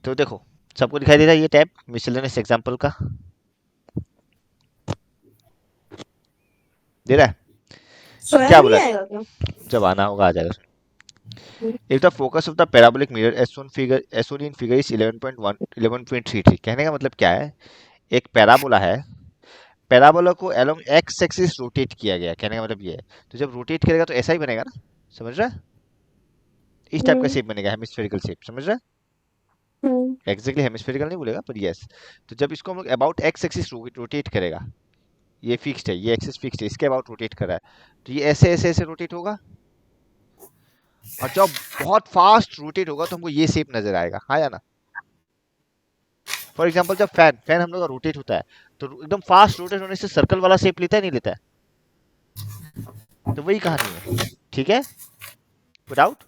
तो देखो सबको दिखाई दे रहा है ये टैब मिसलेनियस एग्जांपल का, दे रहा है। तो क्या नहीं बोला, आएगा क्या? जब आना होगा आ जाएगा। If the focus of the parabolic mirror as shown in figure is 11.1 11.33, कहने का मतलब क्या है, एक पैराबोला है, पैराबोला को अलोंग एक्स एक्सिस रोटेट किया गया, कहने का मतलब ये है। तो जब रोटेट करेगा तो ऐसा ही बनेगा ना, समझ रहा है, इस टाइप का शेप बनेगा, हेमिस्फेरिकल शेप, समझ रहा है, एग्जैक्टली हेमिस्फेरिकल नहीं बोलेगा पर यस। तो जब इसको हम लोग अबाउट एक्स एक्सिस रोटेट करेगा, ये फिक्स्ड है, ये एक्सिस फिक्स्ड है, इसके अबाउट रोटेट कर रहा है, तो ये ऐसे ऐसे ऐसे रोटेट होगा, और जब बहुत फास्ट रोटेट होगा तो हमको ये शेप नजर आएगा, हाँ या ना। फॉर एग्जाम्पल जब फैन फैन हम लोग का रोटेट होता है तो एकदम फास्ट रोटेट होने से सर्कल वाला शेप लेता है नहीं लेता है, तो वही कहानी है, ठीक है, पुट आउट।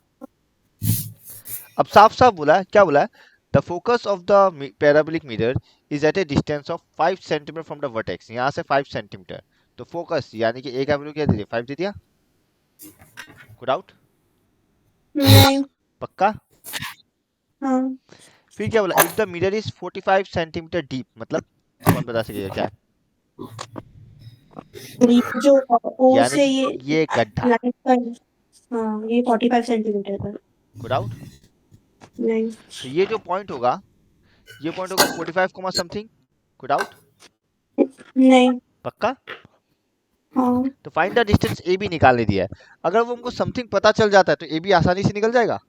अब साफ साफ बोला, क्या बोला, the focus of the parabolic mirror is at a distance of 5 centimetre from the vertex, यहाँ से 5 सेंटीमीटर, तो फोकस यानी कि ए का वैल्यू क्या दे दिया, 5 दे दिया, पुट आउट, नहीं। पक्का। हाँ, फिर क्या बोला, if the mirror is 45 centimetre deep, मतलब कौन बता सकेगा क्या है, ये जो ओ यानी से कि ये गड्ढा, लाइन का, हाँ ये 45 सेंटीमीटर का। Put out. नहीं। तो ये जो पॉइंट होगा, ये पॉइंट होगा 45 कोमा समथिंग, पुट आउट, नहीं। पक्का। हाँ, तो find the distance A B निकालने दिया है, अगर वो हमको समथिंग पता चल जाता है तो ए बी आसानी से निकल जाएगा।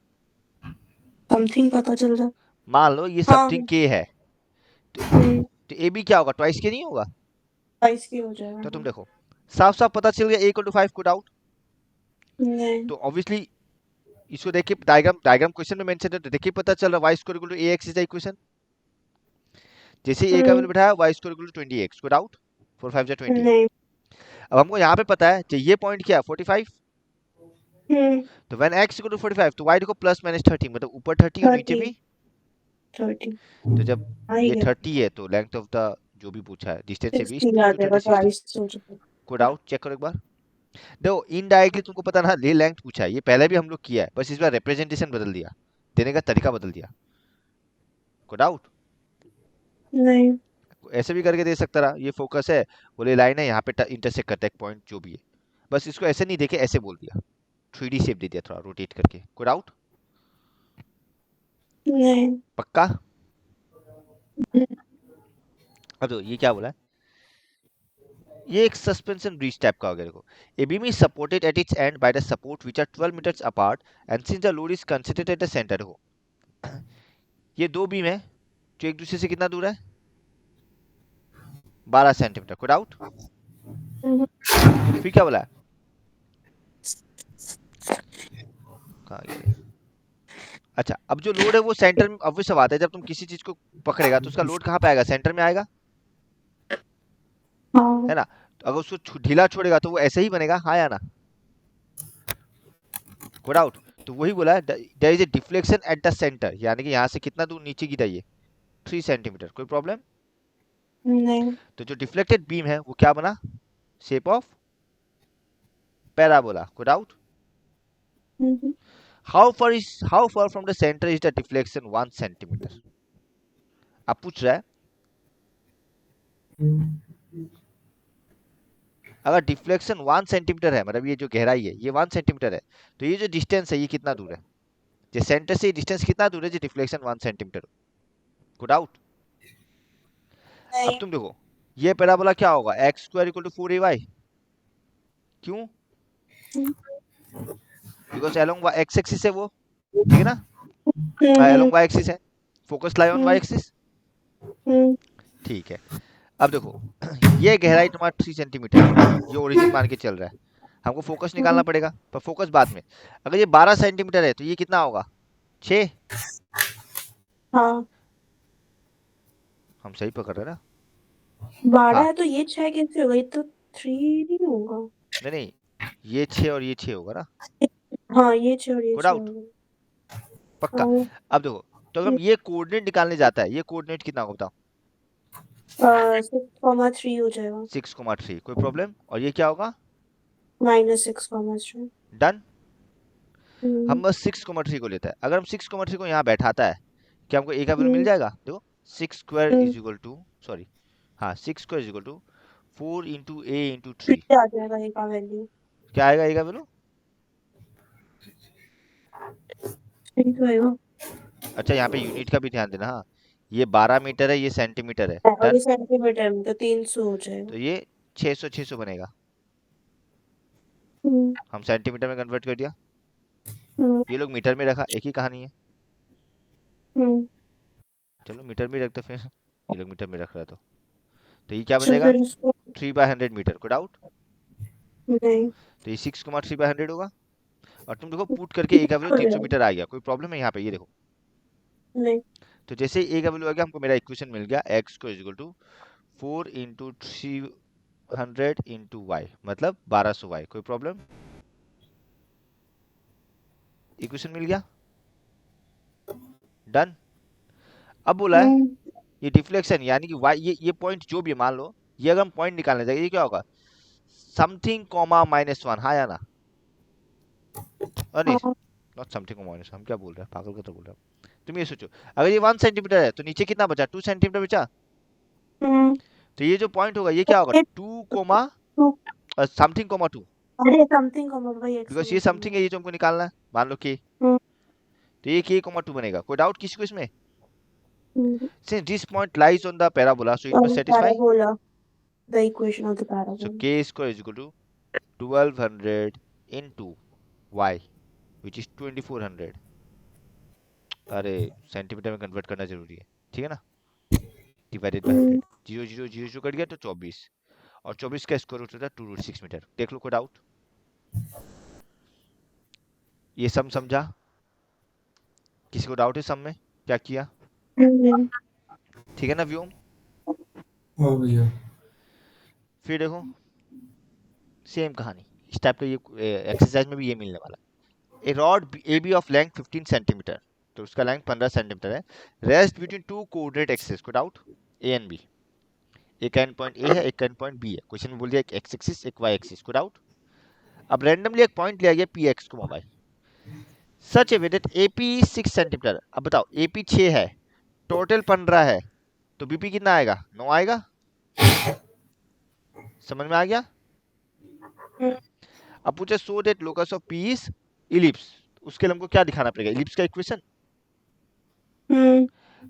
समथिंग पता चल रहा। मान लो ये समथिंग हाँ। के है, तो ए बी क्या होगा, ट्वाइस के नहीं होगा। 22 की हो जाएगा। तो तुम हाँ। देखो साफ साफ पता चल गया, a equal to 5, put out. नहीं। तो ऑब्वियसली इसको देखिए, डायग्राम डायग्राम क्वेश्चन में मेंशन है, तो देखिए पता चल रहा है, y square equal to a x is the equation, जैसे ए का वैल्यू बैठाया y square equal to 20x, put out, 4 5 जा 20। नहीं। अब हमको यहाँ पे पता है कि ये पॉइंट क्या है 45, हम्म। तो व्हेन x इक्वल टू 45 तो y देखो प्लस माइनस 30, मतलब ऊपर 30 और नीचे 30। भी, 30 तो जब आ ही ये गया। 30 है तो लेंथ ऑफ द जो भी पूछा है डिस्टेंस से 20 60 आ तो जाएगा, 30 60, 22 हो जाएगा। कोड आउट चेक करो एक बार। देखो इनडायरेक्टली तुमको पता ना, ये लेंथ पूछा है, ये पहले भी हम लोग किया है, बस इस बार रिप्रेजेंटेशन बदल दिया, देने का तरीका बदल दिया, कोड आउट। नहीं। ऐसे भी करके दे सकता रहा, ये फोकस है, बोले लाइन है यहाँ पे इंटरसेक्ट करता है एक पॉइंट जो भी है, बस इसको ऐसे नहीं देखे ऐसे बोल दिया, 3D शेप दे दिया थोड़ा रोटेट करके, कोड आउट, नहीं। पक्का। अब तो ये क्या बोला है, ये एक सस्पेंशन ब्रिज टाइप का हो गया, देखो a beam is supported at its end by the support which are 12 metres apart and since the load is considered at the centre, हो ये दो बीम है जो एक दूसरे से कितना दूर है, 12 सेंटीमीटर, कोड आउट। फिर क्या बोला, कहाँ गया, अच्छा अब जो लोड है वो सेंटर में, अब सब आता है, जब तुम किसी चीज को पकड़ेगा तो उसका लोड कहाँ पे आएगा, सेंटर में आएगा, हाँ। है ना। तो अगर उसको ढीला छोड़ेगा तो वो ऐसे ही बनेगा, हाँ या ना, कोड आउट। तो वही बोला है, there is a deflection at the centre, यानी कि यहाँ से कितना दूर नीचे गिरा ये 3 सेंटीमीटर, कोई प्रॉब्लम। नहीं। तो जो डिफ्लेक्टेड बीम है वो क्या बना, shape of parabola, code out. How far from the centre is the deflection 1 centimetre, अब पूछ रहा है अगर डिफ्लेक्शन 1 सेंटीमीटर है, मतलब ये जो गहराई है ये 1 सेंटीमीटर है, तो ये जो डिस्टेंस है ये कितना दूर है, जो सेंटर से डिस्टेंस कितना दूर है, जो डिफ्लेक्शन 1 सेंटीमीटर, गुड आउट। अब नहीं। तुम देखो ये पैराबोला क्या होगा, X square equal to 4ay, क्यों, बिकॉज अलोंग एक्स एक्सिस है वो, ठीक है ना, अलोंग वाई एक्सिस है, focus lie on y axis, ठीक है। अब देखो ये गहराई तुम्हारा 3 सेंटीमीटर है, ये ओरिजिन मान के चल रहा है, हमको फोकस निकालना पड़ेगा, पर फोकस बाद में। अगर ये 12 सेंटीमीटर है तो ये कितना होगा, 6, हाँ, हम सही पकड़ रहे हैं ना, 12 हाँ, है तो ये 6 कैसे होगा, ये तो 3 नहीं होगा। नहीं नहीं, ये 6 और ये 6 होगा ना, हाँ, ये 6 और ये गुड 6 आउट, होगा। पक्का। हाँ। अब देखो तो अगर हम ये कोऑर्डिनेट निकालने जाता है, ये कोऑर्डिनेट कितना होगा बताओ, 6,3 हो जाएगा। 6,3, कोई प्रॉब्लम, और ये क्या होगा, -6,3। डन। हम बस 6,3 को लेते हैं, अगर हम 6,3 को यहाँ बैठाता है, क्या हमको ए का वैल्यू मिल जाएगा? देखो 6 square hmm, is equal to, sorry, हाँ 6 square is equal to 4 into a into 3। फिर आ जाएगा ये का वैल्यू। क्या आएगा ए का वैल्यू? सही तो आएगा। अच्छा यहाँ पे यूनिट का भी ध्यान देना, हाँ ये 12 मीटर है, ये सेंटीमीटर है, और ये डन। सेंटीमीटर में तो 300 हो जाएगा। तो ये 600 600 बनेगा, हम्म, हम सेंटीमीटर में कन्वर्ट कर दिया। हम्म, ये लोग मीटर में रखा, एक ही कहानी है। हम्म। चलो मीटर में रखते फिर, ये लोग मीटर में रख रहा तो ये क्या चल बनेगा? फिर इसको 3/100 मीटर, कोई डाउट? नहीं तो ये 6,3/100 होगा। और तुम देखो पुट करके ए का वैल्यू हो 300 जाएगा। मीटर आ गया, कोई प्रॉब्लम है यहाँ पे? ये देखो, नहीं। तो जैसे ए का वैल्यू आ गया, हमको मेरा इक्वेशन मिल गया, एक्स को is equal to 4 into 300 into y, मतलब 1200 वाई। कोई प्रॉब्लम? इक्वेशन मिल गया, डन। अब बोला है हम्म, ये डिफ्लेक्शन यानी कि वाई, ये पॉइंट जो भी है, मान लो ये अगर हम पॉइंट निकालने जाएंगे, ये क्या होगा? समथिंग कॉमा -1, हाँ या ना? और नहीं, हाँ, नॉट समथिंग कॉमा -1, हम क्या बोल रहे हैं, पागल का तो बोल रहे हैं। तुम ये सोचो, अगर ये 1 सेंटीमीटर है तो नीचे कितना बचा? 2 सेंटीमीटर बचा। हम्म। तो ये जो पॉइंट होगा ये क्या होगा? ये 2 कोमा टू समथिंग कोमा 2, अरे समथिंग का मतलब भाई बिकॉज ये एक्सक्लेमेशन समथिंग है, मार्क। ये जो हमको निकालना है, मान लो के। हम्म, तो ये के कोमा 2 बनेगा। कोई डाउट किसी को इसमें? Hmm. Since this point lies on the parabola so it और must satisfy. Parabola the equation of the so parabola. K square is equal to 1200 into Y which is 2400। अरे सेंटीमीटर में convert करना जरूरी है, ठीक है ना? डिवाइडेड बाय 100, हम्म, 0 0 0 0 कट गया तो 24, और 24 का स्क्वायर रूट होता है 2√6 मीटर। देख लो, कोई डाउट? ये सम समझा? किसी को डाउट है सम में क्या किया? हम्म, ठीक है ना व्योम? हाँ भैया। फिर देखो सेम कहानी, इस टाइप का ये एक्सरसाइज में भी ये मिलने वाला है। A rod A B of length 15 centimetre, तो उसका लेंथ 15 सेंटीमीटर है, rest between two coordinate axis. को डाउट? ए एंड बी, एक एंड पॉइंट ए है, एक एंड पॉइंट बी है। क्वेश्चन में बोल दिया एक एक्स एक्सिस एक वाई एक्सिस। को डाउट? अब रैंडमली एक पॉइंट लिया गया P X comma Y, such a way that A P 6 centimetre. अब बताओ ए पी 6 है, टोटल 15 है, तो बीपी कितना आएगा? 9 आएगा। समझ में आ गया? हम्म, अब पूछे so that locus of P is ellipse, उसके लिए हमको क्या दिखाना पड़ेगा? इलिप्स का इक्वेशन। हम्म।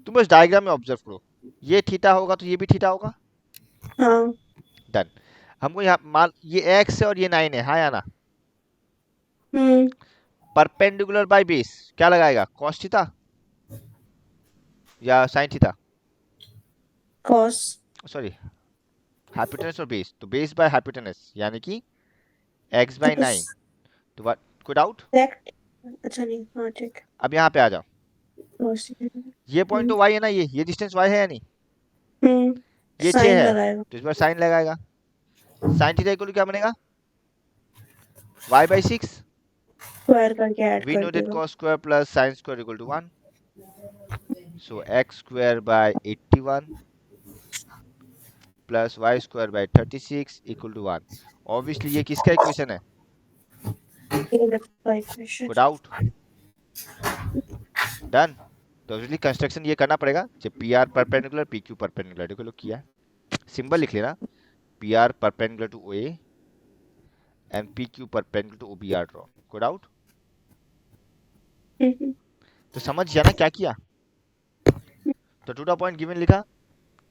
तुम बस डायग्राम में ऑब्जर्व करो, ये थीटा होगा तो ये भी थीटा होगा, हाँ। डन। हमको यहाँ मान ये x है और ये 9 है, हाँ या ना? हम्म। परपेंडिकुलर बाय बेस क्या लगाएगा? cos थीटा या sin theta? Cos. Sorry, hypotenuse और बेस, तो बेस बाय हाइपोटेनस यानी कि x तो बाय 9। तो what, कोई डाउट? एग्जैक्ट। अच्छा नहीं, हाँ ठीक। अब यहाँ पे आ जाओ, कॉस। ये पॉइंट तो y है ना, ये डिस्टेंस y है या नहीं? ये 6 साइन है, लगाएगा। तो इस बार साइन लगाएगा। sin थीटा इक्वल क्या बनेगा? y/6। स्क्वायर करके ऐड We कर know that देगा। cos square plus sin square equal to 1. So x square by 81 plus y square by 36 equal to 1. Obviously ये किसका इक्वेशन है? ये लगता है इक्वेशन। कोई डाउट? डन। तो ऑब्वियसली कंस्ट्रक्शन ये करना पड़ेगा, जब P R perpendicular P Q perpendicular, देखो लोग किया है, सिंबल लिख लेना, P R perpendicular to O A and P Q perpendicular to O B are draw. कोई डाउट? तो समझ जाना क्या किया। तो टू द पॉइंट गिवन लिखा,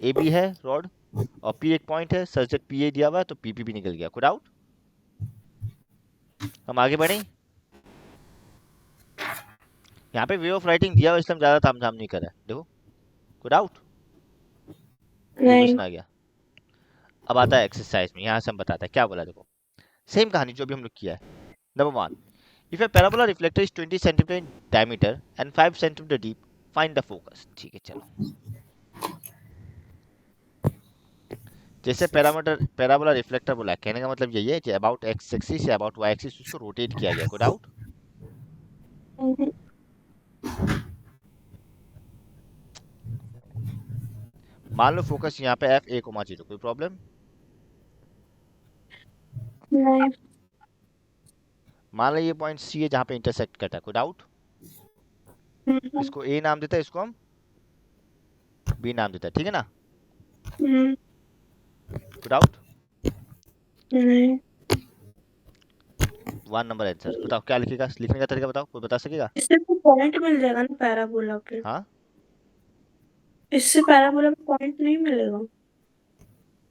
ए बी है रॉड और पी एक पॉइंट है, सच दैट पी ए दिया हुआ है तो पी पी भी निकल गया। कोई डाउट? हम आगे बढ़े। यहाँ पे वे ऑफ राइटिंग दिया हुआ इसलिए हम ज्यादा तामझाम नहीं कर रहे हैं। देखो, कोई डाउट? नहीं। इक्वेशन आ गया। अब आता है एक्सरसाइज में, यहाँ से हम बताते हैं क्या बोला। देखो सेम कहानी जो भी हम लोग किया है। Number 1, if A parabola reflector is 20 centimetre in diameter and 5 centimetre deep, find the focus. ठीक है चलो, जैसे पैराबोला रिफ्लेक्टर बोला है, कहने का मतलब यही है कि अबाउट एक्स एक्सिस या अबाउट वाई एक्सिस उसको रोटेट किया गया। कोई डाउट? मान लो फोकस यहाँ पे एफ ए कोमा 0, कोई प्रॉब्लम? नहीं। मान लो ये पॉइंट सी है जहाँ पे इंटरसेक्ट करता है। कोई डाउट? इसको ए नाम देता है, इसको हम बी नाम देता है, ठीक है ना? हम्म, कोई डाउट? नहीं। 1 नंबर आंसर। बताओ क्या लिखेगा, लिखने का तरीका बताओ, कोई बता सकेगा? इससे तो पॉइंट मिल जाएगा ना पैराबोला पे। हाँ इससे पैराबोला पे पॉइंट नहीं मिलेगा।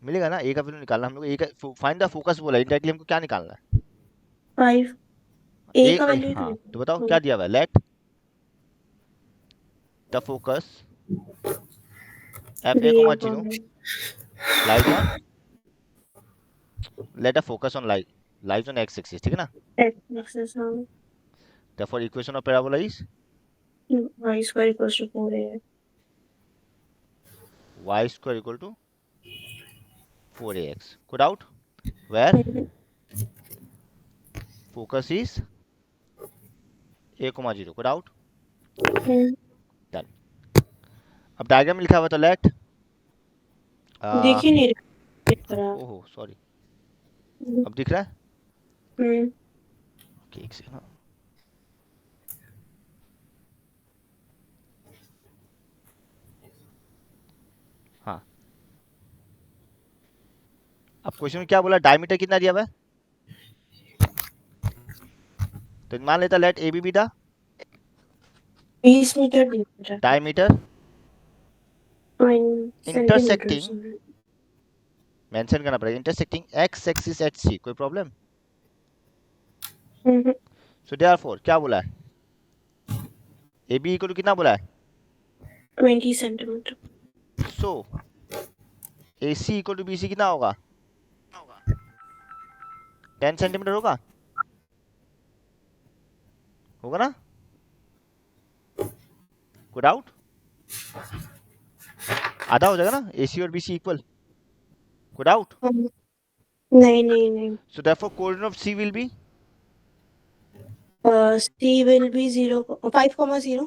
मिलेगा ना, ए का वैल्यू निकालना हम लोग, ए का फाइंड द फोकस बोला, इनडायरेक्टली हमको क्या निकालना है? 5। ए ए का वैल्यू हाँ ही तो बताओ तो क्या दिया हुआ है, let the focus F A B comma A zero lies on, let the focus on lies on X axis, ठीक है ना? एक्सेस हम therefore equation of parabola is y square equals to 4a। y square equal to 4ax. Could out where focus is a comma 0. Could out done. अब diagram लिखा हुआ तो late दिख ही नहीं रहा। ओहो सॉरी, अब दिख रहा है? ओके एक सेकंड। हाँ अब क्वेश्चन में क्या बोला, डायमीटर कितना दिया हुआ है? तो मान लेता let A B be the 20 metre diameter। Diameter centimetre intersecting, mention करना पड़ेगा, intersecting X axis at C. कोई प्रॉब्लम? सो देयरफॉर क्या बोला है, ए बी इक्वल टू कितना बोला है? 20 centimetre. So A C equal to B C कितना होगा? 10 सेंटीमीटर होगा, होगा ना? कोई डाउट? आधा हो जाएगा ना, ए सी और बी सी इक्वल। कोई डाउट? नहीं नहीं नहीं। So therefore coordinate of C will be C will be 0 5,0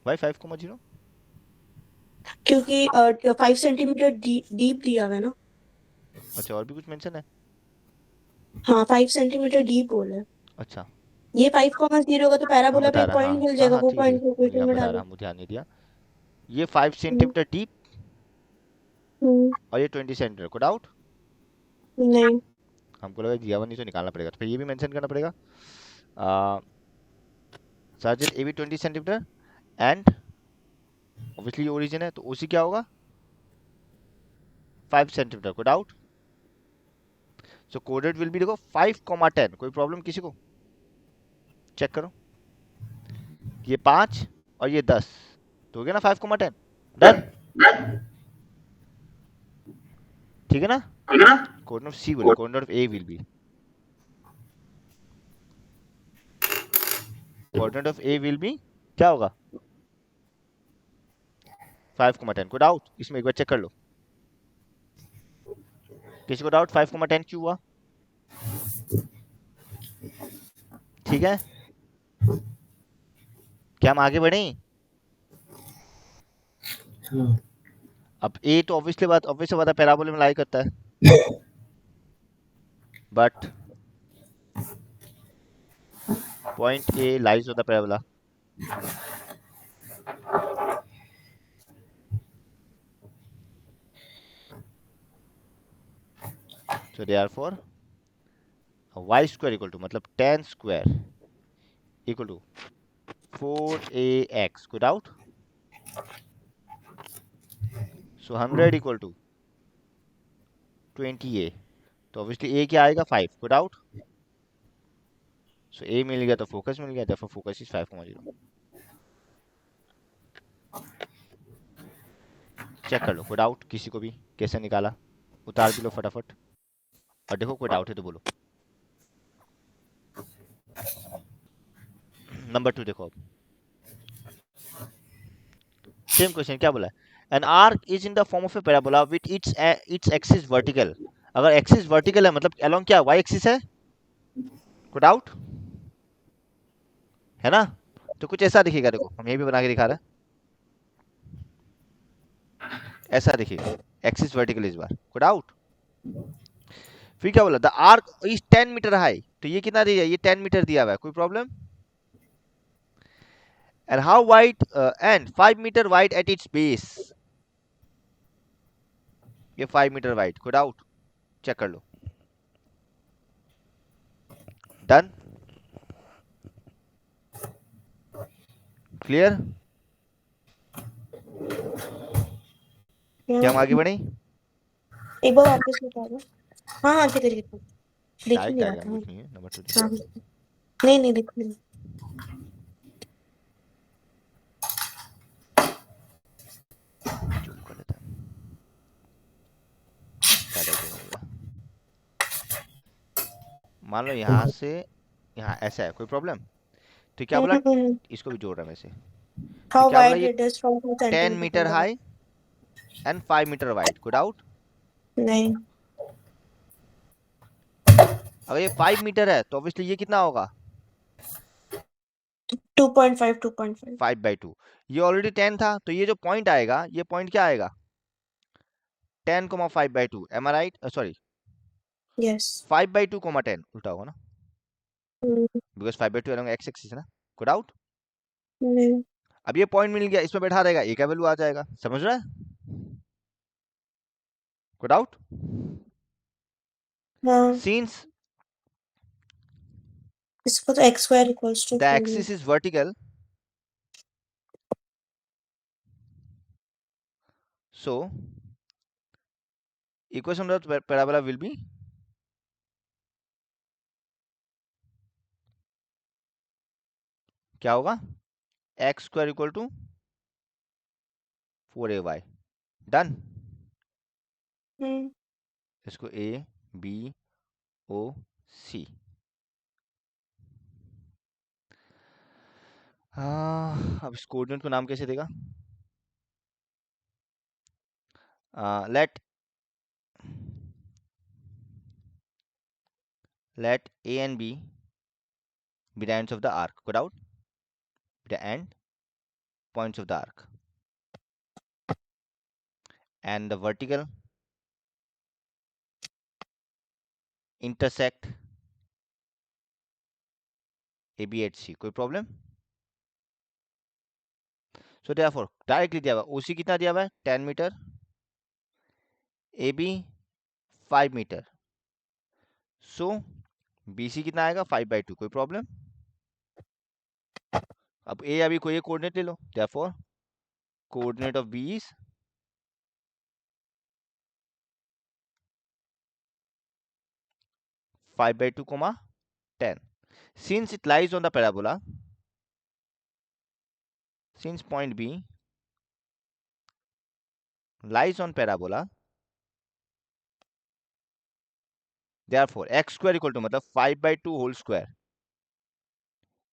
by 5,0, क्योंकि 5 सेंटीमीटर डीप दिया हुआ है ना। अच्छा और भी कुछ मेंशन है? हाँ 5 सेंटीमीटर डीप बोला है। अच्छा ये 5,0 का तो हाँ पैराबोला पे बता एक रहा, पॉइंट हाँ मिल हाँ जाएगा, हाँ वो ठीक है पॉइंट ठीक है, इक्वेशन में बता डालो। रहा, मुझे ध्यान नहीं दिया। ये 5 सेंटीमीटर डीप और ये 20 सेंटीमीटर। कोई डाउट? नहीं। हमको लगा दिया हुआ नहीं तो निकालना पड़ेगा, तो फिर ये भी मेंशन करना पड़ेगा। सर्जिट A B 20 centimetre and obviously origin है तो उसी क्या होगा 5 सेंटीमीटर। कोई doubt? So coded will be देखो 5,10। कोई प्रॉब्लम किसी को? चेक करो, ये 5 और ये 10 तो हो गया ना 5,10। डन, ठीक है ना? कोऑर्डिनेट ऑफ सी बोले, coordinate of A will be, coordinate of A will be क्या होगा 5,10। कोई डाउट इसमें? एक बार चेक कर लो, किसी को डाउट 5,10 क्यों हुआ? ठीक है, क्या हम आगे बढ़े? हाँ अब ए तो ऑब्वियसली बात, ऑब्वियसली बात है पैराबोला में लाई करता है, but point A lies on the parabola. So therefore y square equal to मतलब 10 square equal to 4ax। कोई doubt? So 100 equal to 20a, तो ऑब्वियसली a क्या आएगा 5। कोई डाउट? So a मिल गया तो फोकस मिल गया, therefore focus is 5,0। चेक कर लो, कोई डाउट किसी को भी? कैसे निकाला उतार भी लो फटाफट, और देखो कोई डाउट है तो बोलो। नंबर 2 देखो, अब सेम क्वेश्चन क्या बोला है, an arc is in the form of A parabola with its axis vertical. अगर एक्सिस वर्टिकल है मतलब अलोंग क्या वाई एक्सिस है? कोई डाउट है ना? तो कुछ ऐसा दिखेगा, देखो हम ये भी बना के दिखा रहे हैं, ऐसा दिखेगा एक्सिस वर्टिकल इस बार। कोई डाउट? फिर क्या बोला, the arc is 10 metre high, तो ये कितना दिया? ये 10 मीटर दिया हुआ है। कोई problem? and how wide and 5 meter wide at its base. ये 5 मीटर वाइड खुद आउट चेक कर लो. डन. क्लियर. क्या हम आगे बढ़े. एक बार वापस बता दो. हाँ हाँ ठीक है ठीक है. देख ही नहीं रहा डायग्राम था. लिखनी है नंबर 2. हाँ नहीं नहीं देख नहीं. जूम कर लेते हैं. ज़्यादा जूम हो गया. मान लो यहाँ से यहाँ ऐसा है कोई प्रॉब्लम. तो क्या बोला. इसको भी जोड़ रहा है वैसे. तो How क्या बोला wide ये it is from 2 10 centimeter metre from the high and 5 metre wide good out. नहीं. अगर ये 5 मीटर है तो ऑब्वियसली ये कितना होगा 2.5 2.5. 5/2. ये ऑलरेडी 10 था तो ये जो पॉइंट आएगा ये पॉइंट क्या आएगा 10, 5/2. एम आई राइट. Sorry Yes. 5/2, 10 उल्टा होगा ना बिकॉज 5/2 अलॉन्ग एक्स एक्सिस है ना. Good out. नहीं. अब ये पॉइंट मिल गया इसमें बैठा रहेगा ए का वैल्यू आ जाएगा. समझ रहा है. Good out. हाँ सिंस इसको तो x square equals to the 4. Axis is vertical so equation of the parabola will be क्या होगा X square equal to 4ay. Done. इसको ए बी ओ सी. अब इस कोऑर्डिनेट को नाम कैसे देगा. Let a and b be the ends of the arc. Good out. The end points of the arc and the vertical intersect ab at c. कोई problem. So therefore directly दिया हुआ OC कितना दिया हुआ है 10 metre A B 5 metre. So BC कितना आएगा 5/2. कोई प्रॉब्लम. अब ए अभी कोई कोऑर्डिनेट ले लो. Therefore coordinate of B is 5/2, 10. Since it lies on the parabola, since point B lies on parabola, therefore x square equal to मतलब 5/2 whole square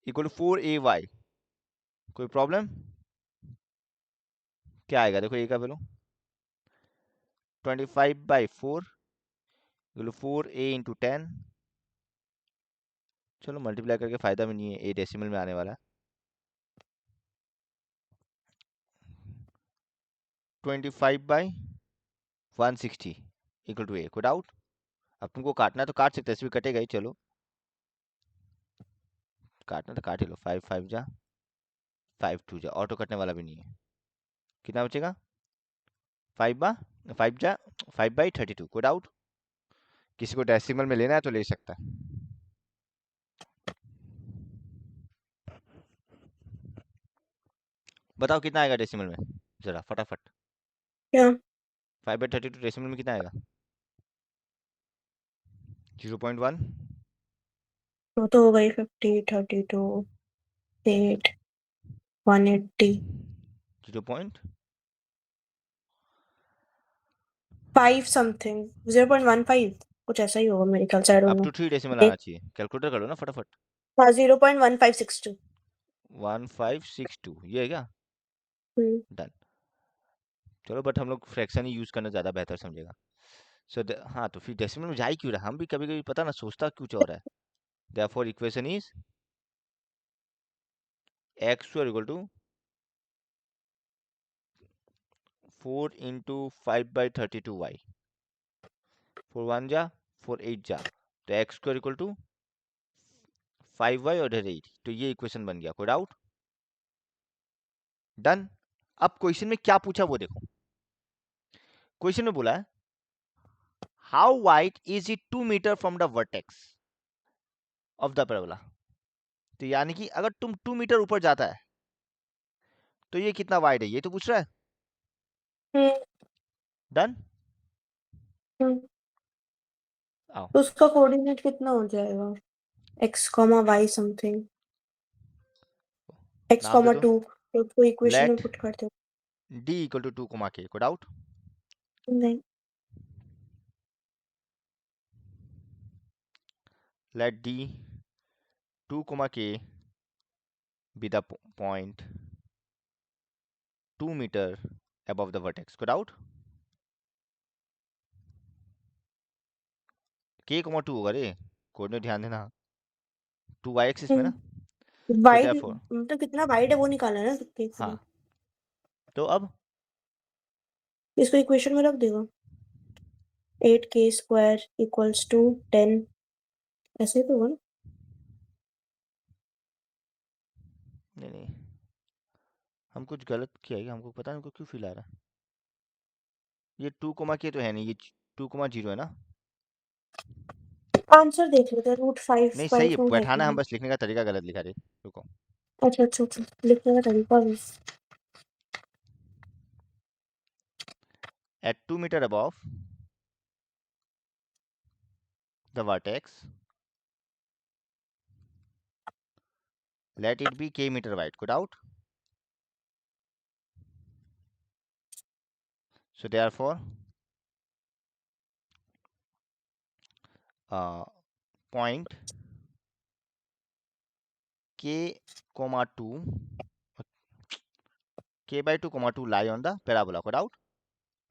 equal to 4ay. कोई प्रॉब्लम. क्या आएगा देखो ए का value 25/4 equal to 4a into 10. चलो multiply करके फायदा भी नहीं है ए डेसिमल में आने वाला है. 25/160 equal to a. कोई डाउट. अब तुमको काटना है तो काट सकते, ऐसे भी कटेगा ही. चलो काटना तो काट ही लो. 5 5 जा 5 2 जा. ऑटो कटने वाला भी नहीं है. कितना बचेगा 5/32. कोई डाउट. किसी को डेसिमल में लेना है तो ले सकता है. बताओ कितना आएगा डेसिमल में जरा फटाफट. क्या 5/32 डेसिमल में कितना आएगा 0.1. वो तो हो गई 50 32 8 180 0.5 5 समथिंग 0.15 कुछ ऐसा ही होगा मेरे ख्याल से. I don't up know. To 3 decimal आना चाहिए. कैलकुलेटर करो ना फटाफट. हाँ 0.1562. 1562 ये है क्या. डन. चलो बट हम लोग फ्रैक्शन ही यूज करना ज्यादा बेहतर समझेगा. सो हाँ तो फिर डेसिमल में जा ही क्यों रहा. हम भी कभी कभी पता ना सोचता कुछ और है. Therefore equation is x square equal to 4 into 5/32y. 4 1 जा 4 8 जा तो x square equal to 5y और इधर 8. तो ये इक्वेशन बन गया. कोई डाउट. डन। अब क्वेश्चन में क्या पूछा वो देखो। क्वेश्चन में बोला है how wide is it 2 metre from the vertex of the parabola. तो यानी कि अगर तुम 2 मीटर ऊपर जाता है तो ये कितना वाइड है, ये तो पूछ रहा है। हम्म डन। हम्म आओ तो उसका कोऑर्डिनेट कितना हो जाएगा? x comma y something, x नाम दे कॉमा दो। 2, तो उसको इक्वेशन में लेट पुट करते हो। d इक्वल टू 2 कोमा के, कोड आउट। नहीं, let d 2 comma k be the point 2 meter above the vertex, code out. k comma 2 होगा रे, कोऑर्डिनेट ध्यान देना, 2 y एक्सिस में ना। सो वाइड देयरफॉर मतलब कितना वाइड है वो निकालना है ना सबके के हाँ, लिए। तो अब इसको इक्वेशन में रख देगा, 8k² इक्वल्स टू 10, ऐसे तो होगा ना। नहीं नहीं, हम कुछ गलत किया है क्या? हमको पता नहीं, हमको क्यों फील आ रहा है ये 2 कोमा के तो है नहीं, ये 2,0 है ना। आंसर देख लेते हैं, √5 नहीं सही स्क्वायर है, रूट है कि बैठाना, हम नहीं। बस लिखने का तरीका गलत लिखा रे, रुको। अच्छा अच्छा अच्छा, लिखने का तरीका भी। At 2 metre above the vertex let it be k meter wide, could out। So therefore point k comma 2 k/2, 2 lie on the parabola, could out।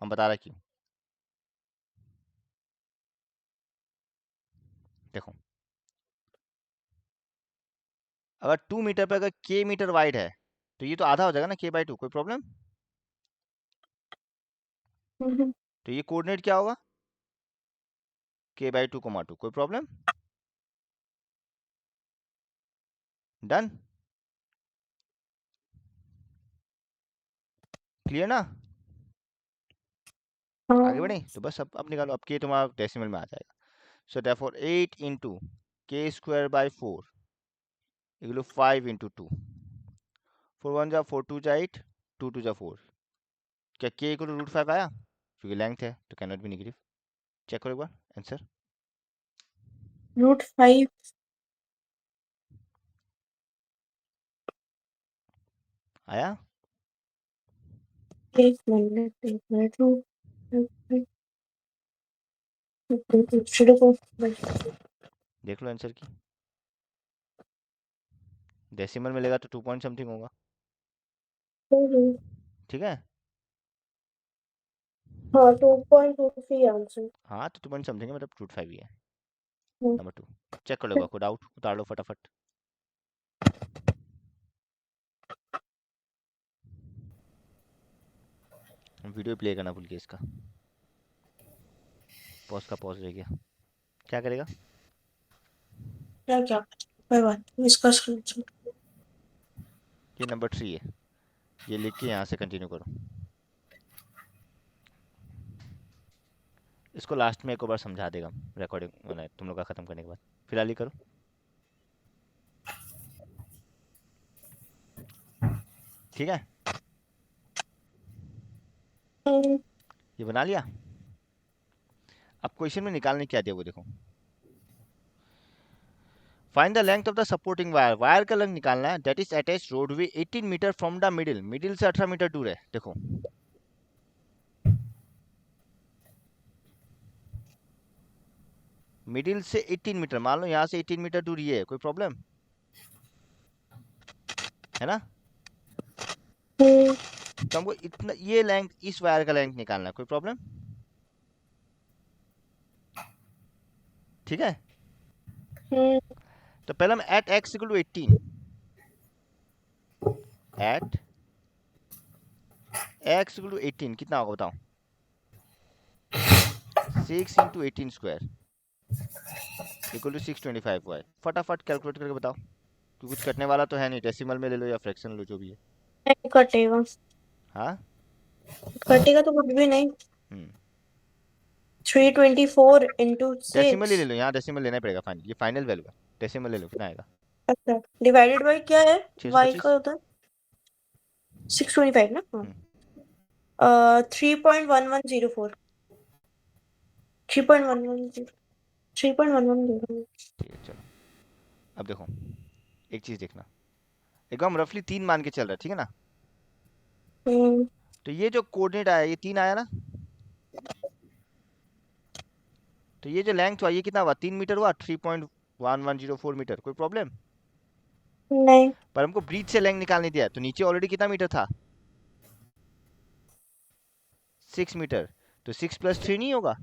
हम बता रहे क्यों, देखो अगर 2 मीटर पे अगर k मीटर वाइड है तो ये तो आधा हो जाएगा ना k/2, कोई प्रॉब्लम। हम्म, तो ये कोऑर्डिनेट क्या होगा, k/2, 2, कोई प्रॉब्लम। डन, क्लियर ना। आगे बढ़े हाँ तो बस अब निकालो, अब k तुम्हारा डेसिमल में आ जाएगा। So therefore 8 into k²/4 equal 5 into 2, 4 1 जा 4 2 जा 8, 2 2 जा 4। क्या k इक्वल √5 आया, क्योंकि लेंथ है तो can not be negative. Check करो एक बार आंसर। √5 आया, 1 मिनट √5 देख लो आंसर की, डेसिमल में लेगा तो 2 पॉइंट समथिंग होगा, ठीक है। हाँ 2.23 आंसर। हाँ तो 2 पॉइंट समथिंग है, मतलब √5 ही है। हम्म, नंबर 2 चेक कर लो एक बार, कोड आउट उतार लो फटाफट। वीडियो प्ले करना भूल गया इसका, पॉज का पॉज रह गया, क्या करेगा। क्या क्या कोई बात नहीं, इसका स्क्रीनशॉट। ये नंबर 3 है, ये लिख के यहाँ से कंटिन्यू करो। इसको लास्ट में एक और बार समझा देगा रिकॉर्डिंग तुम लोग का ख़त्म करने के बाद, फिलहाल ही करो। ठीक है, ये बना लिया। अब क्वेश्चन में निकालने क्या दिया वो देखो, find the length of the supporting wire, wire का लेंथ निकालना है, that is attach roadway 18 metre from the middle, middle से 18 मीटर दूर है। देखो मिडिल से 18 मीटर, मान लो यहाँ से 18 मीटर दूर ये है, कोई प्रॉब्लम है ना। तो हमको इतना ये लेंथ, इस वायर का लेंथ निकालना है, कोई प्रॉब्लम, ठीक है। तो पहले हम at X equal to 18, at X equal to 18 कितना होगा बताओ, 6 into 18 square equal to 625 Y. फटाफट कैलकुलेट करके बताओ, कि कुछ कटने वाला तो है नहीं, डेसिमल में ले लो या फ्रैक्शन लो, जो भी है। नहीं कटेगा, हाँ कटेगा तो कुछ भी नहीं। 324 into डेसिमल ही 6। ले लो, यहाँ डेसिमल लेना पड़ेगा फाइनल, ये फाइनल वैल्यू है, डेसिमल ले लो, कितना आएगा? अच्छा, डिवाइडेड बाय क्या है? y 625। का होता है 625 ना? हाँ। हम्म 3.1104। 3.110। 3.110। ठीक है चलो। अब देखो, एक चीज देखना, देखो हम रफली 3 मान के चल रहे हैं, ठीक है ना? हम्म। तो ये जो कोऑर्डिनेट आया, ये 3 आया ना, तो ये जो लेंथ हुआ ये कितना हुआ? 3 मीटर हुआ, 3.1104 मीटर। कोई प्रॉब्लम? नहीं। पर हमको ब्रीच से लेंथ निकालनी दिया है, तो नीचे ऑलरेडी कितना मीटर था? 6 मीटर। तो 6 + 3 नहीं होगा?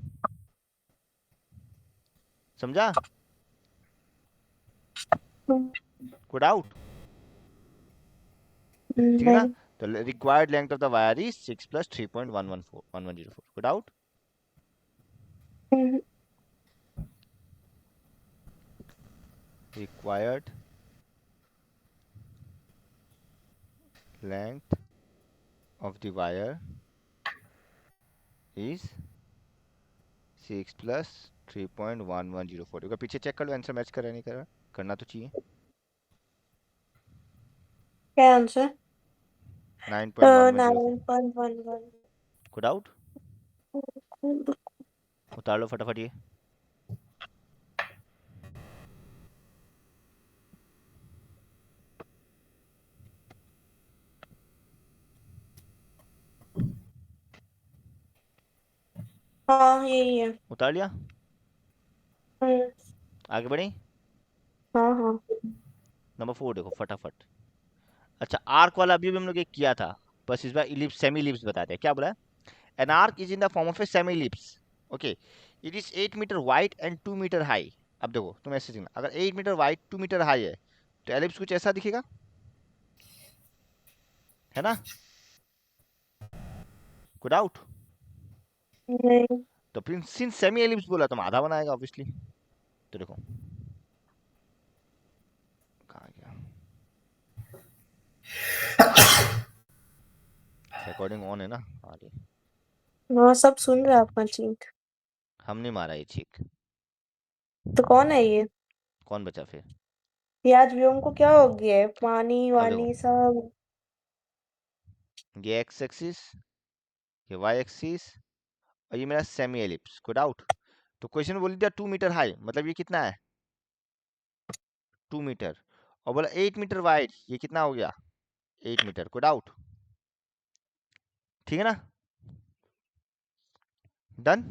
समझा? कोई डाउट? ठीक है ना? नहीं। तो required length of the wire is 6 + 3.114104। कोई doubt? Hmm, required length of the wire is 6 + 3.1104। एक बार पीछे चेक कर लो, आंसर मैच कर रहा है नहीं कर रहा? करना तो चाहिए। क्या आंसर? 9.1104। 9.11। कोई डाउट? उतार लो फटाफट ये। हाँ यही है। उतार लिया? हम्म, आगे बढ़े? हाँ हाँ। नंबर 4 देखो फटाफट। अच्छा, आर्क वाला अभी भी हम लोग एक किया था, बस इस बार इलिप्स सेमी इलिप्स बताते हैं। क्या बोला है? An arc is in the form of a semi ellipse. Okay, it is 8 metre wide and 2 metre high. अब देखो तुम ऐसे देखना, अगर 8 मीटर वाइड 2 मीटर हाई है तो एलिप्स कुछ ऐसा दिखेगा, है ना? कोई डाउट? नहीं। तो सिंस सेमी एलिप्स बोला तो हम आधा बनाएगा ऑब्वियसली। तो देखो कहाँ गया, रिकॉर्डिंग ऑन है ना? अरे हाँ सब सुन रहे हैं आपका चीख। हमने मारा ये चीक। तो कौन है ये? कौन बचा फिर? ये आज व्योम को क्या हो गया है? पानी अब देखो, वानी सब। ये एक्स एक्सिस, ये वाई एक्सिस, और ये मेरा सेमी एलिप्स। कोई डाउट? तो क्वेश्चन बोल दिया 2 मीटर हाई, मतलब ये कितना है? 2 मीटर। और बोला 8 मीटर वाइड, ये कितना हो गया? 8 मीटर। कोई डाउट? ठीक है ना? डन।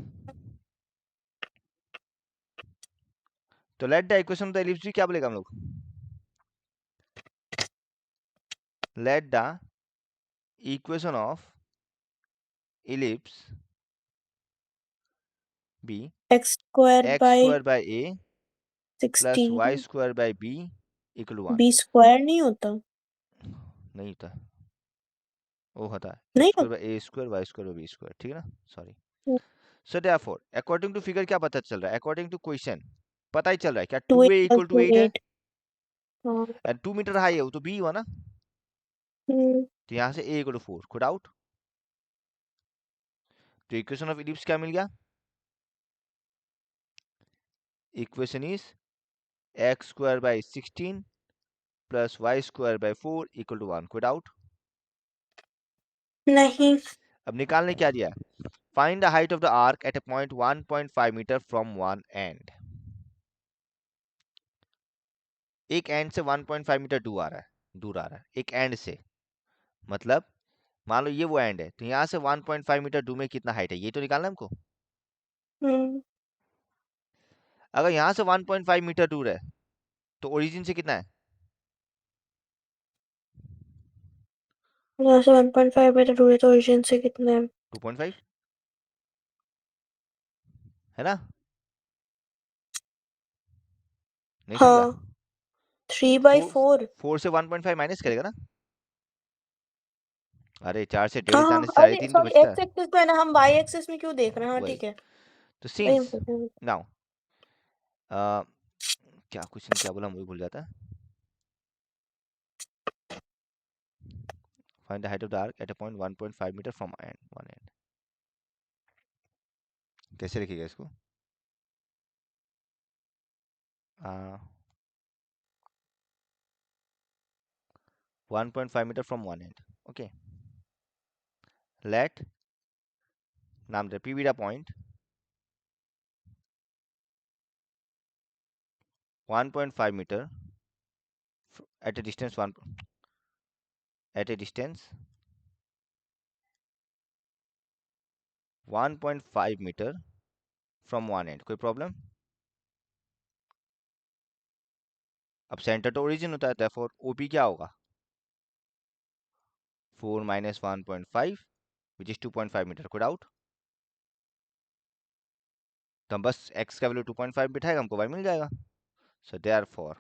तो let the equation of the ellipse भी क्या बोलेगा हम लोग? Let the equation of ellipse be X square X by square by A plus Y 16। Square by B equal to 1। B square नहीं होता? नहीं था, वो होता है नहीं एक्स स्क्वायर होता। By A square Y square by B square, ठीक है ना? Sorry. So therefore according to figure क्या पता चल रहा है? अकॉर्डिंग टू क्वेश्चन पता ही चल रहा है क्या? 2 2a equal equal to to 8 है, 8। हाँ। एंड 2 मीटर हाई है, वो तो बी हुआ ना? हम्म, तो यहाँ से a इक्वल टू 4। कोई डाउट? तो इक्वेशन ऑफ इलिप्स क्या मिल गया? Equation is X square by 16 plus Y square by 4 equal to 1। कोई डाउट? नहीं। अब निकालने क्या दिया है? Find the height of the arc at a point 1.5 metre from one end. एक एंड से 1.5 मीटर दूर आ रहा है, दूर आ रहा है एक एंड से, मतलब मान लो ये वो एंड है, तो यहाँ से 1.5 मीटर दूर में कितना हाइट है ये तो निकालना है हमको। हम्म। अगर यहाँ से 1.5 मीटर दूर है तो ओरिजिन से कितना है? यहाँ से 1.5 मीटर दूर है तो ओरिजिन से कितना है? 2.5, है ना? नहीं समझा? हाँ 3/4। 4 से 1.5 माइनस करेगा ना? अरे 4 से हाँ 1.5 हाँ जाने से अरे 3.5 तो सॉरी, बचता है। एक्स एक्सिस पे है ना, हम वाई एक्सिस में क्यों देख रहे हैं? हाँ वही। ठीक है। तो वही सिंस हम पूछ रहे हैं। नाउ क्या क्वेश्चन क्या बोला, मुझे भूल जाता है। Find the height of the arc at a point 1.5 meter from one end. कैसे लिखेगा इसको? 1.5 meter from one end. Okay. Let नाम दे P be the point 1.5 meter at a distance 1.5 meter from one end. कोई problem? अब centre तो origin होता है, therefore OP क्या होगा? 4 minus 1.5 which is 2.5 meter. कोई डाउट? तो हम बस x का वैल्यू 2.5 बिठाएगा, हमको y मिल जाएगा. So therefore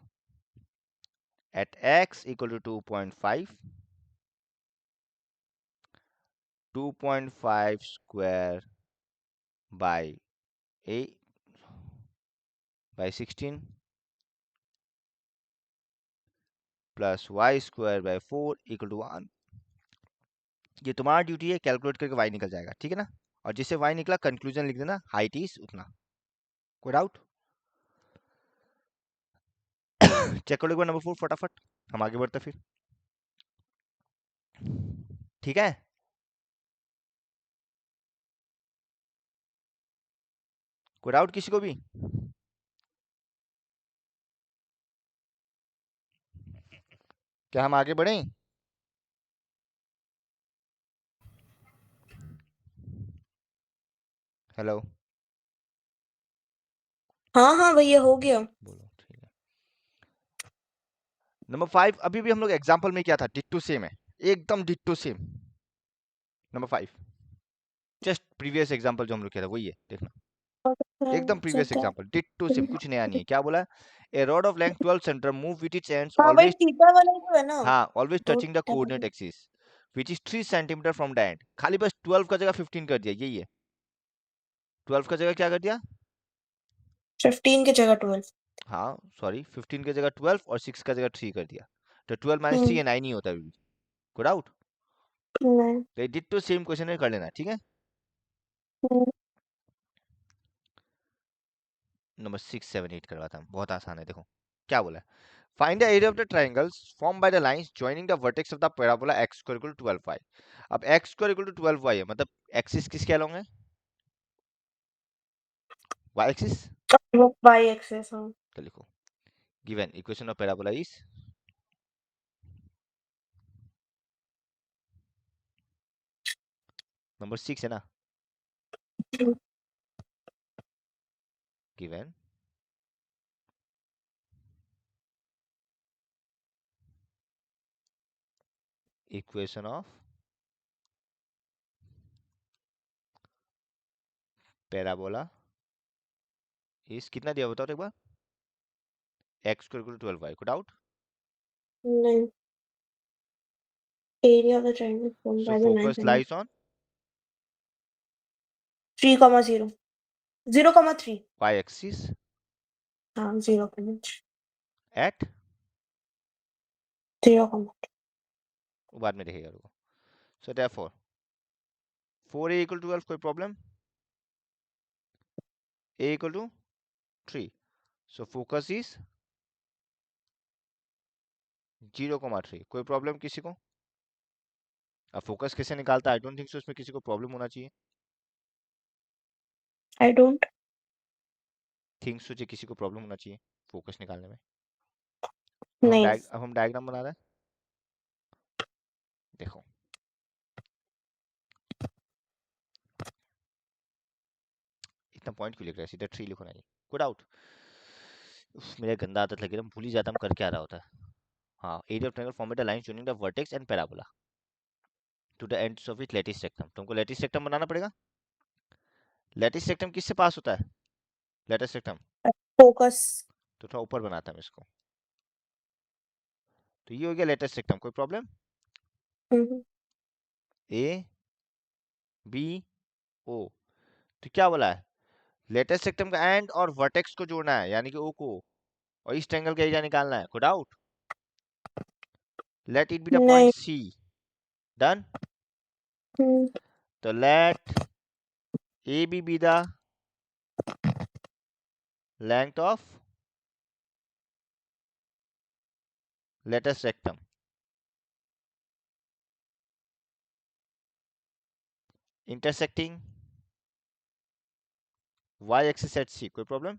at x equal to 2.5, 2.5 square by 8 by 16 plus y square by 4 equal to 1. ये तुम्हारा ड्यूटी है, कैलकुलेट करके y निकल जाएगा, ठीक है ना? और जिससे y निकला कंक्लूजन लिख देना, हाइट इज उतना. कोई डाउट? चेक करो एक बार नंबर 4 फटाफट, हम आगे बढ़ते फिर. ठीक है? कोई डाउट किसी को भी? क्या हम आगे बढ़ें? हेलो, हाँ भैया हो गया. बोलो. ठीक है. नंबर 5 अभी भी हम लोग एग्जांपल में क्या था, डिट्टो सेम है, एकदम ditto same. Number 5 just previous example जो हम लोग किया था वही है, देखना. एकदम प्रीवियस एग्जांपल, डिट्टो सेम, कुछ नया नहीं है. क्या बोला? A rod of length 12 centimetre move with its ends हाँ भाई ऑलवेज, थीटा वाला ही तो है ना. हाँ, ऑलवेज तो touching the coordinate axis which is 3 centimetre from the end. खाली बस 12 का जगह 15 कर दिया, यही है. 12 का जगह क्या कर दिया? 15 की जगह 12. हाँ सॉरी, 15 की जगह 12 और 6 का जगह 3 कर दिया. तो 12 माइनस 3 9 ही होता है. Good out. नहीं. तो डिट्टो सेम क्वेश्चन में कर लेना, ठीक है? नंबर 6 7 8 करवाता हूँ, बहुत आसान है. देखो क्या बोला है. Find the area of the triangles form by the lines joining the vertex of the parabola x square equal to 12y. अब x square equal to 12y है, मतलब एक्सिस किसके अलोंग है? y axis. वो y एक्सिस. हाँ. तो लिखो given equation of parabola is number 6 है ना. Given equation of parabola is कितना दिया बताओ तो एक बार. x square equal to 12y. कोई डाउट? नहीं. Area of the triangle form so by the focus line lies on 3,0 0,3. y axis हाँ 0,3. एट 0,3. बाद में देखेगा रुको. So therefore 4a equal to 12. कोई problem? a equal to 3. So focus is 0,3. कोई problem किसी को? अब फोकस कैसे निकालता है? आई डोंट थिंक सो इसमें किसी को प्रॉब्लम होना चाहिए. आई डोंट थिंक सो किसी को प्रॉब्लम होना चाहिए फोकस निकालने में. नहीं. अब हम डायग्राम बना रहे हैं. देखो इतना पॉइंट क्यों लिख रहा है, सीधा 3 लिखो ना. ये गुड आउट. मेरा गंदा आदत लग रहा है, भूल ही जाता हूँ कर क्या रहा होता है. हाँ, area of triangle form by the line joining the vertex end parabola to the ends of it latus rectum. तुमको लैटिस रेक्टम बनाना पड़ेगा. लैटिस रेक्टम किससे पास होता है? Latus rectum focus. तो थोड़ा ऊपर बनाता हूँ इसको. तो ये हो गया लैटिस रेक्टम. कोई प्रॉब्लम? A B O. तो क्या बोला है? लेटेस्ट सेक्टम का एंड और वर्टेक्स को जोड़ना है, यानी कि ओ को, और इस ट्रायंगल का एरिया निकालना है. कोई doubt? Let it be the नहीं. Point C. Done? Hmm. So let AB be the length of latex rectum. Intersecting y axis at C. कोई प्रॉब्लम?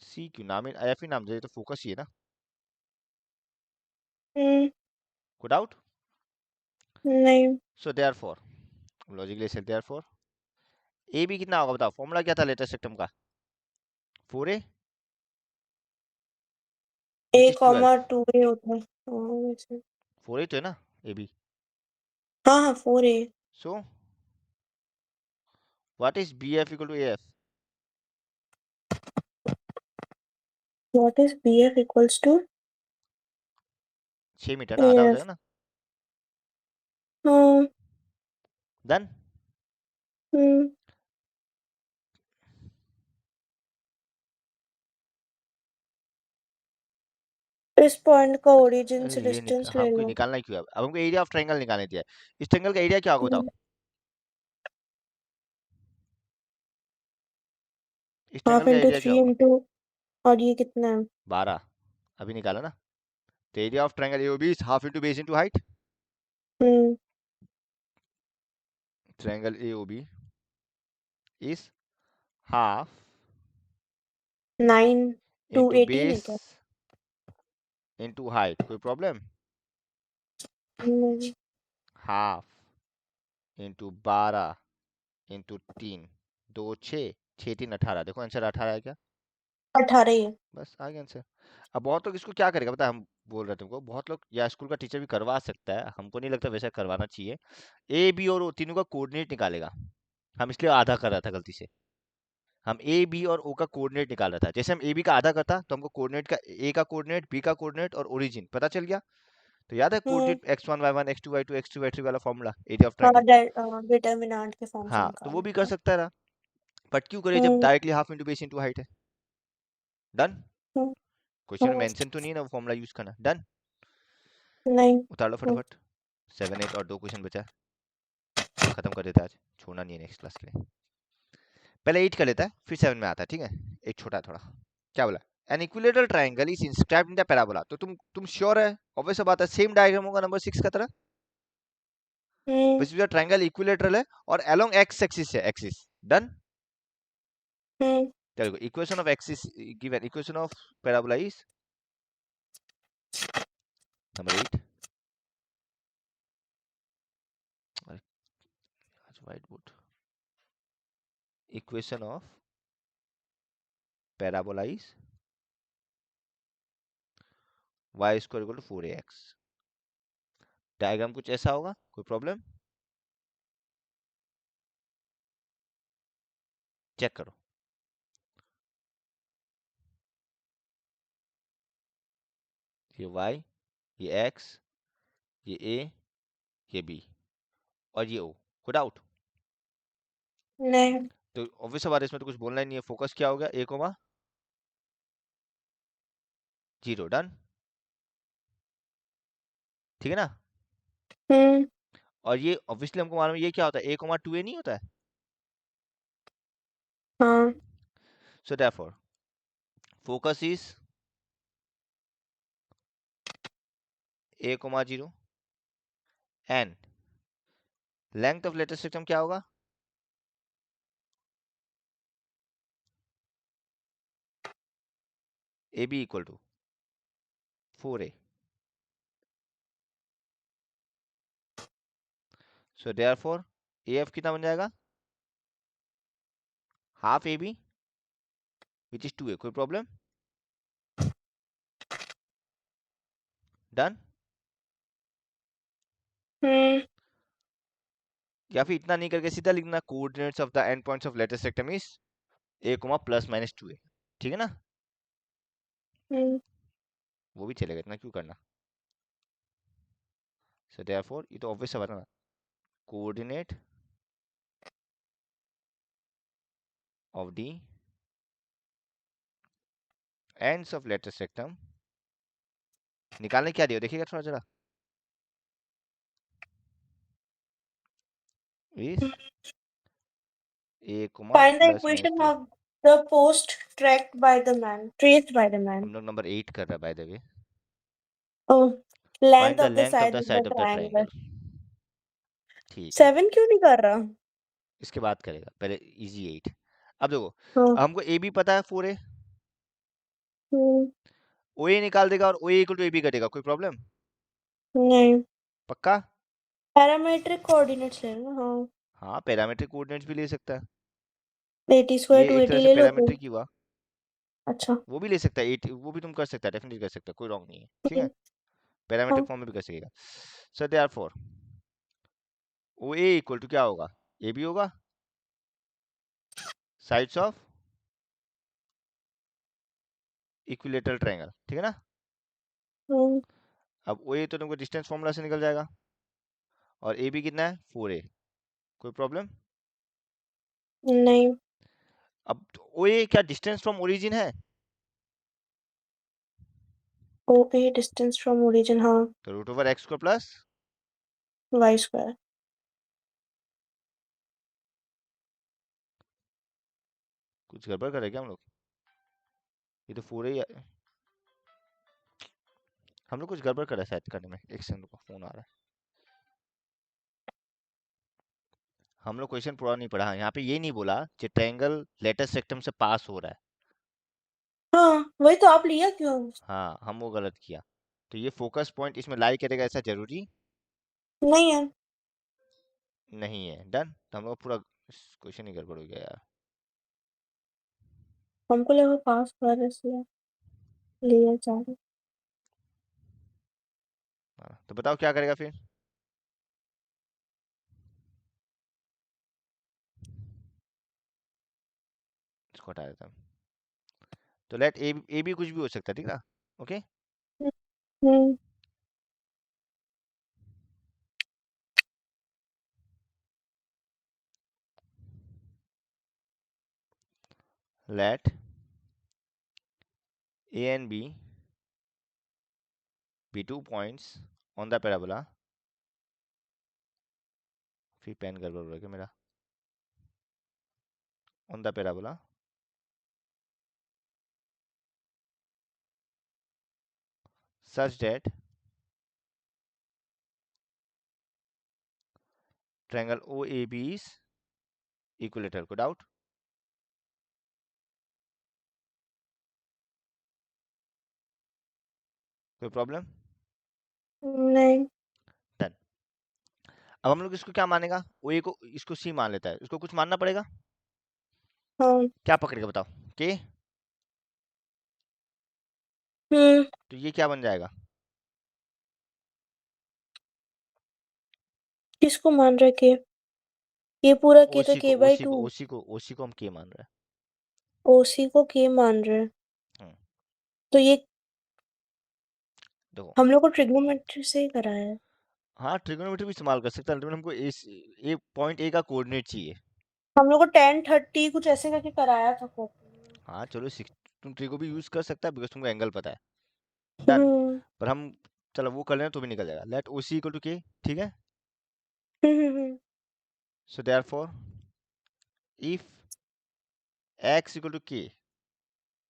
सी क्यों नाम है? एफ ही नाम दे तो फोकस ही है ना. Hmm. कोई डाउट? नहीं. सो देयरफॉर लॉजिकली से देयरफॉर ए बी कितना होगा बताओ. फॉर्मूला क्या था लेटेस्ट सेक्टम का? 4a A which is 12. Comma 2A होता है. हाँ वैसे. 4a तो है ना ए बी. हाँ हाँ 4A. So what is bf equal to af? What is BF equals to 6 metre ना, आधा हो AF? जाएगा ना. हाँ. डन. हम्म. इस पॉइंट का ओरिजिन अरे से ये डिस्टेंस ले हमको लो. निकालना ही क्यों है? अब हमको एरिया ऑफ ट्रायंगल निकालने दिया है. इस ट्रायंगल का एरिया क्या होगा बताओ? हम्म. इस हाफ ट्रायंगल का इंटू एरिया क्या 3 होगा? इंटू. और ये कितना है? 12. अभी निकाला ना. तो area of triangle AOB is half into base into height. Hmm. Triangle AOB is half 9 two into 18 है बेस क्या? Into height. कोई प्रॉब्लम? नहीं. Half into 12 into 3 2 6 6 3 18. देखो आंसर 18 है क्या? 18 ही है. बस आ गया आंसर. अब बहुत लोग इसको क्या करेगा पता है? हम बोल रहे थे तुमको, बहुत लोग या स्कूल का टीचर भी करवा सकता है, हमको नहीं लगता वैसा करवाना चाहिए. ए बी और ओ तीनों का कोऑर्डिनेट निकालेगा. हम इसलिए आधा कर रहा था गलती से. हम ए बी और ओ का कोऑर्डिनेट निकाल रहा था. जैसे हम ए बी का आधा करता तो हमको कोऑर्डिनेट का ए का कोऑर्डिनेट बी का कोऑर्डिनेट और ओरिजिन पता चल गया. तो याद है हम्म. Coordinate x1 y1 x2 y2 x3 y3 वाला फॉर्मूला एरिया ऑफ हाँ ट्रायंगल. डिटर्मिनेंट के फॉर्म से हाँ तो वो निकालना भी कर था. सकता रहा. बट क्यों करे जब hmm. Directly half into base into height है. डन. हम्म. क्वेश्चन में हम्म. मेंशन तो नहीं है ना वो फॉर्मूला यूज करना. डन. नहीं. उतार लो हम्म. फटाफट. 7 8 और 2 क्वेश्चन बचा है. खत्म कर देते हैं आज. छोड़ना नहीं है नेक्स्ट क्लास के लिए. पहले 8 कर लेता है फिर 7 में आता है. ठीक है. 8 छोटा है थोड़ा. क्या बोला? An equilateral triangle is inscribed in the parabola. तो तुम श्योर है? ऑब्वियस बात है. सेम डायग्राम होगा नंबर 6 का तरह. हम्म. विच ट्रायंगल इक्विलेटरल है और अलोंग एक्स एक्सिस है. एक्सिस. डन. हम्म. चलो equation of axis given. Equation of parabola is number 8. Whiteboard. Equation of parabola is y square equal to 4ax. Diagram कुछ ऐसा होगा. कोई प्रॉब्लम? चेक करो. ये y, ये x, ये a, ये b और ये o. कोई डाउट? नहीं. तो ऑब्वियस बात है इसमें तो कुछ बोलना ही नहीं है. फोकस क्या होगा? a comma 0. डन. ठीक है ना. हम्म. और ये ऑब्वियसली हमको मालूम है ये क्या होता है. a कोमा 2a नहीं होता है. हाँ. So therefore focus is a comma 0 and length of latus rectum क्या होगा? A B equal to 4a. So therefore A F कितना बन जाएगा? Half A B which is 2a. कोई प्रॉब्लम? डन. हम्म. या फिर इतना नहीं करके सीधा लिखना coordinates of the end points of latus rectum is a comma plus minus 2a. ठीक है ना. हम्म. वो भी चलेगा. इतना क्यों करना. सो देयरफॉर ये तो ऑब्वियस है ना. Coordinate of the ends of latus rectum निकालने क्या दिया देखिएगा थोड़ा जरा इस a Find the plus minus equation 2 of the post tracked by the man, traced by the man. हम लोग नंबर 8 कर रहे हैं by the way Oh, find length the of the length of side the of the side of the triangle. Triangle ठीक है 7 क्यों नहीं कर रहा? इसके बाद करेगा पहले इजी 8 अब देखो हाँ. हमको ए बी पता है 4a हम्म, ओ ए निकाल देगा और ओ A equal to A B कटेगा कोई प्रॉब्लम नहीं. पक्का पैरामेट्रिक कोऑर्डिनेट्स है ना. हाँ. हाँ पैरामीट्रिक कोऑर्डिनेट्स भी ले सकता है 80 स्क्वायर ये टू एक तरह 80 से ले लो तो. पैरामीट्रिक ही हुआ अच्छा. वो भी ले सकता है 8 वो भी तुम कर सकता है डेफिनेटली कर सकता है कोई रॉन्ग नहीं है ठीक है हम्म, पैरामीट्रिक हाँ. फॉर्म में भी कर सकेगा so therefore O A equal to क्या होगा ए बी होगा साइड्स ऑफ इक्विलेटरल ट्रायंगल ठीक है ना हम्म, अब ओ ए तो तुमको डिस्टेंस फॉर्मूला से निकल जाएगा और ए बी कितना है 4a कोई प्रॉब्लम नहीं. अब ओ ए क्या डिस्टेंस फ्रॉम ओरिजिन है O A distance from origin. हाँ. तो root over X square plus Y square. कुछ गड़बड़ कर रहे हैं क्या हम लोग ये तो 4a हम लोग कुछ गड़बड़ कर रहे हैं शायद करने में एक सेकंड को फोन आ रहा है हम लोग क्वेश्चन पूरा नहीं पढ़ा यहाँ पे ये नहीं बोला कि ट्रायंगल लेटेस्ट सेक्टम से पास हो रहा है हाँ, वही तो आप लिया क्यों? हाँ हम वो गलत किया तो ये फोकस पॉइंट इसमें लाई करेगा ऐसा जरूरी नहीं है. नहीं है डन तो हम लोग पूरा क्वेश्चन ही गड़बड़ हो गया यार हमको लगा पास कर इसलिए लिया चाहे. हाँ, तो बताओ क्या करेगा फिर इसको हटा देता हूँ तो लेट ए बी कुछ भी हो सकता है ठीक है okay hmm, let a and b be 2 points on the parabola फिर पेन गड़बड़ हो रहा है क्या मेरा on the parabola such that triangle OAB is equilateral कोई डाउट कोई प्रॉब्लम नहीं. डन अब हम लोग इसको क्या मानेगा ओ ए को इसको सी मान लेता है इसको कुछ मानना पड़ेगा हाँ. क्या पकड़ेगा बताओ के हम्म, तो ये क्या बन जाएगा किसको मान रहे के? ये पूरा के तो ओसी को के बाई ओसी टू. को ओसी को ओसी को हम के मान रहे ओसी को के मान रहे हैं. हैं तो ये देखो हम लोग को ट्रिग्नोमेट्री से ही करा है. हाँ ट्रिगोनोमेट्री भी इस्तेमाल कर सकता है लेकिन हमको ए पॉइंट ए का कोऑर्डिनेट चाहिए हम लोग को 10 30 कुछ ऐसे करके कराया था को. हाँ चलो तुम ट्रिगो भी यूज कर सकता है बिकॉज तुमको एंगल पता है डन हम्म, पर हम चलो वो कर लें तो भी निकल जाएगा let O C equal to K ठीक है hmm, so therefore if x equal to K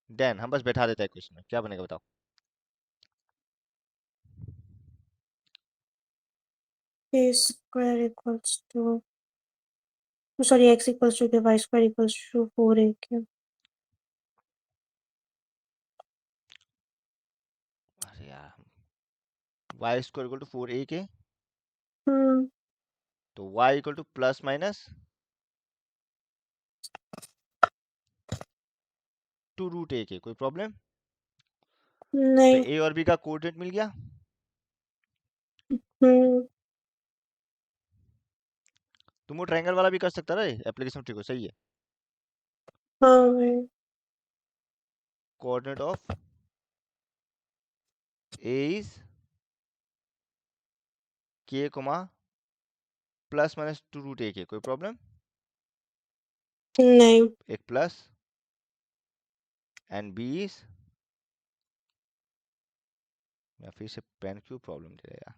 then हम बस बैठा देते हैं क्वेश्चन में क्या बनेगा बताओ K square equals to sorry X equals to K Y square equals to 4a K. अरे यार y square equal to 4a के हम्म, तो y equal to plus minus 2 root a के कोई प्रॉब्लम तो नहीं. a और b का कोऑर्डिनेट मिल गया हम्म, तुम वो ट्रायंगल वाला भी कर सकता है एप्लीकेशन ट्रिको सही है हाँ भाई. Coordinate of a is k plus minus 2 root a के कोई प्रॉब्लम नहीं. एक प्लस एंड b इज या फिर से पेन क्यों प्रॉब्लम दे रहा है यार।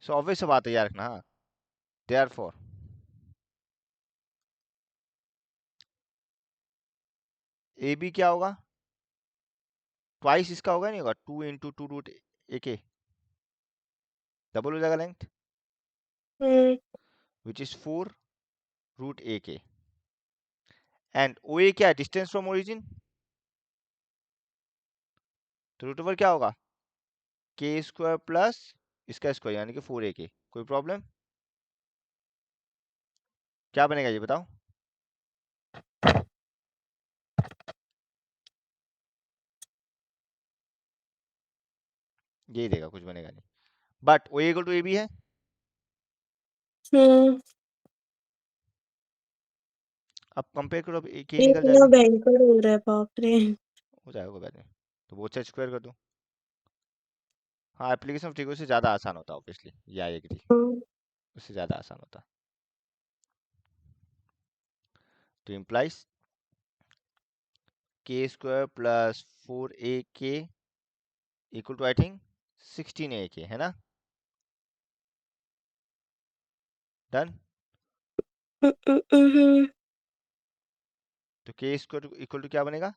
सो ऑब्वियस सी बात है यार ना, देयरफॉर ए बी क्या होगा, ट्वाइस इसका होगा, नहीं होगा, 2 × 2√a डबल हो जाएगा length, which is 4√a and O A क्या है, डिस्टेंस फ्रॉम ओरिजिन, तो रूट ओवर क्या होगा, k² प्लस इसका स्क्वायर यानी कि 4a। कोई प्रॉब्लम, क्या बनेगा ये बताओ। यही देगा, कुछ बनेगा नहीं, but O equal to A B है। अब कंपेयर करो, अब एक ही निकल इतना जाएगा, भयंकर हो रहा है, बाप रे। हो जाएगा बाद में, तो बोथ साइड स्क्वायर कर दो। हाँ, एप्लीकेशन ऑफ ट्रिगो से ज़्यादा आसान होता है ऑब्वियसली, या एग्री, उससे ज़्यादा आसान होता है। तो implies k² plus 4ak equal to I think 16ak, है ना, डन। तो k² इक्वल टू क्या बनेगा,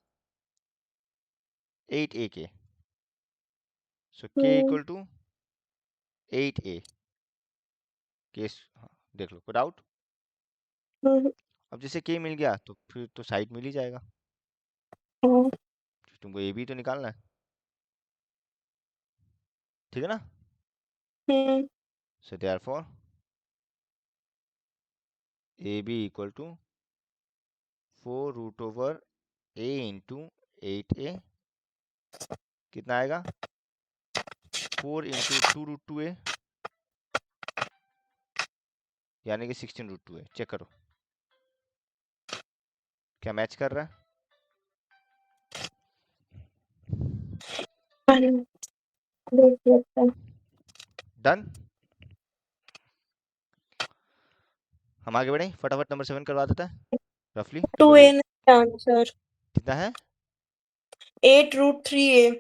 8ak, so k equal to 8a। Case, हाँ, देख लो, कोई डाउट। अब जैसे k मिल गया तो फिर तो साइड मिल ही जाएगा, तुमको ए बी तो निकालना है, ठीक है ना। So therefore A B equal to 4√a into 8a, कितना आएगा, 4 × 2√2a यानी कि 16√2a। चेक करो क्या मैच कर रहा है, डन। हम आगे बढ़े, फटाफट नंबर 7 करवा देता है रफली, तुम लोग 2a आंसर, कितना है। 8√3a।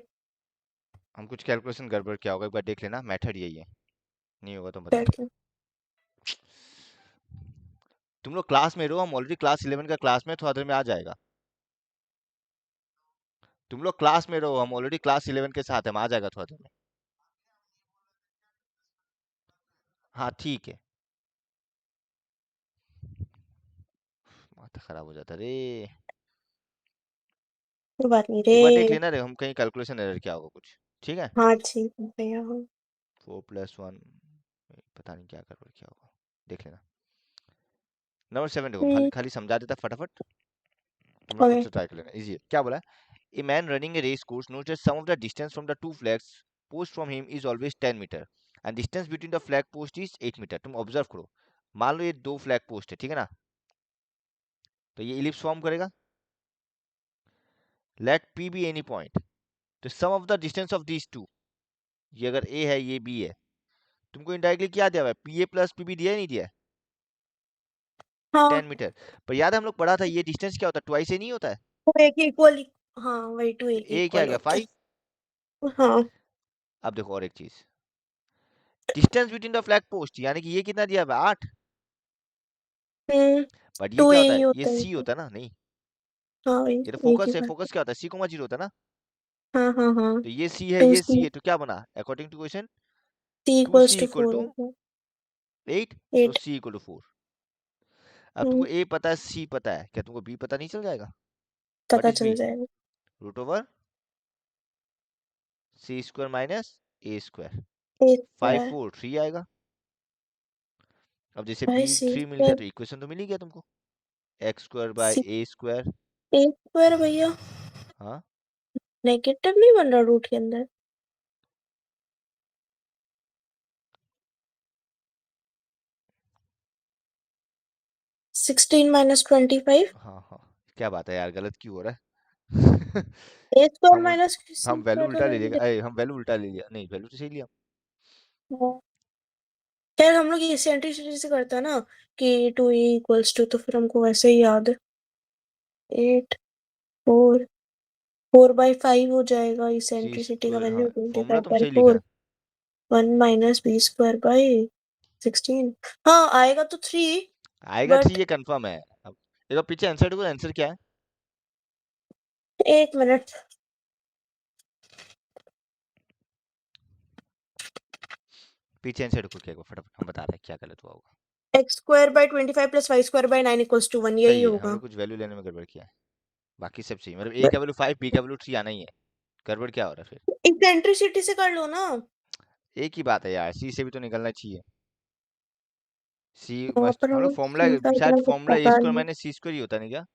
हम कुछ कैलकुलेशन गड़बड़ क्या होगा, एक बार देख लेना, मेथड यही है, नहीं होगा तो बताना। तुम लोग क्लास में रहो, हम ऑलरेडी क्लास 11 का क्लास में, थोड़ा देर में आ जाएगा। तुम लोग क्लास में रहो, हम ऑलरेडी क्लास 11 के साथ हैं, हम आ जाएगा थोड़ा देर में। हाँ ठीक है, माथा खराब हो जाता रे। कोई बात नहीं एक बार देख रे। लेना रे, हम कहीं कैलकुलेशन एरर क्या होगा कुछ, ठीक है। हाँ ठीक है भैया। 4+1, पता नहीं क्या गड़बड़ क्या होगा, देख लेना। नंबर 7 देखो, हम्म, खाली समझा देता फटाफट, तुम लोग खुद ओके। से ट्राई कर लेना, इजी है। क्या बोला है, A man running a race course knows that some of the distance from the two flags posts from him is always 10 meter and distance between the flag post is 8 meter। तुम observe करो, मान लो ये दो flag post है, ठीक है ना, तो ये इलिप्स फॉर्म करेगा, let P be any point, तो sum of the distance of these two, ये अगर A है ये B है, तुमको इनडायरेक्टली क्या दिया हुआ है, PA प्लस PB दिया है, नहीं दिया है, हाँ 10 मीटर। पर याद है हम लोग पढ़ा था ये डिस्टेंस क्या होता है, ट्वाइस ए नहीं होता है, तो एक इक्वल, हाँ वही टू तो एक A क्या आ इक्वल गया होता 5। है। हाँ। अब देखो और एक चीज, distance between the flag post यानी कि ये कितना दिया हुआ है 8, बट ये टू क्या होता ही है, ये होता है C इसमें। होता है ना, नहीं, हाँ वही, ये तो एक ही फोकस है, बात फोकस है। क्या होता है, C कोमा 0 होता है ना, हाँ हाँ हाँ। तो ये C है टू ये C सी, है, तो क्या बना according to question, C two equals C two equal 4 two होगा। 8, तो 8। C equal to 4। अब तुमको A पता है C पता है, क्या तुमको B पता नहीं चल जाएगा, व्हाट पता इज चल B, जाएगा। Root over C² minus A², 8 5 square 4 3 आएगा। अब जैसे B बाई सी 3 मिल गया स्क्वायर। तो इक्वेशन तो मिल ही गया तुमको, x² बाय सी A²। 8 स्क्वायर भैया, हाँ नेगेटिव नहीं बन रहा रूट के अंदर। 16 माइनस 25। हाँ हाँ, क्या बात है यार, गलत क्यों हो रहा है। ए स्क्वायर हम माइनस सी हम वैल्यू स्क्वायर तो उल्टा ले रहने लिया, दे। हम वैल्यू उल्टा ले लिया, नहीं वैल्यू तो सही लिया। खैर हम लोग इसेंट्रिसिटी से करते हैं ना कि टू इक्वल्स टू, तो फिर हमको वैसे ही याद है। 8 4 4/5 हो जाएगा, सी इसेंट्रिसिटी का स्क्वायर, हाँ वैल्यू फॉर्मूला 25 तुम बाई सही लिखा 4 है। 1 माइनस बी स्क्वायर बाई 16। हाँ आएगा तो 3, आएगा 3 बट ये कंफर्म है। अब एक बार पीछे आंसर देखो, आंसर क्या है? 1 मिनट। पीछे आंसर देखो क्या है, फटाफट हम बता रहे हैं क्या गलत हुआ होगा। x स्क्वायर बाई 25 प्लस y square by 9 equals to 1, यही सही है, हम होगा। लोग कुछ वैल्यू लेने में गड़बड़ किया है। बाकी सब सही, मतलब a का वैल्यू 5, b का वैल्यू 3 आना ही है। गड़बड़ क्या हो रहा है फिर? इसेंट्रिसिटी से कर लो ना। एक ही बात है यार, c से भी तो निकलना चाहिए। c वहाँ मस्त, पर हम लोग वो फॉर्मूला, c का शायद इतना कुछ फॉर्मूला a पता स्क्वायर नहीं। माइनस c स्क्वायर ही होता नहीं क्या?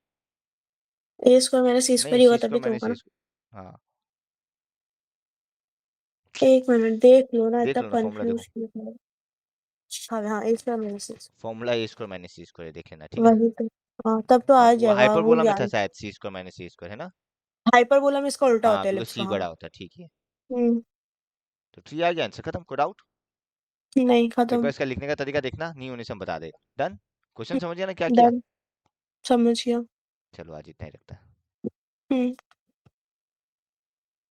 a स्क्वायर माइनस c नहीं, स्क्वायर ही c होगा तभी स्क्वायर तो माइनस होगा c ना। स्क्वायर, हाँ। 1 मिनट देख लो ना, देख इतना लो ना फॉर्मूला कंफ्यूज देखो, क्यों हो रहे हो? हाँ हाँ a square minus c formula a square minus c square देख लेना, ठीक है। वही तो। हाँ तब तो हाँ आ वो जाएगा, वो हाइपरबोला में था ज्ञान। शायद, c square minus c square है ना। हाइपरबोला में इसका उल्टा हाँ होता है, बिकॉज एलिप्स का। c हाँ। बड़ा होता है, ठीक है। हम्म। तो 3 आ गया आंसर, खत्म, कोई डाउट? नहीं एक बार खत्म। इसका लिखने का तरीका देखना, नहीं होने से हम बता दे। डन। क्वेश्चन समझ गया ना क्या किया? डन। समझ गया। चलो आज इतना ही रखता है। हम्म।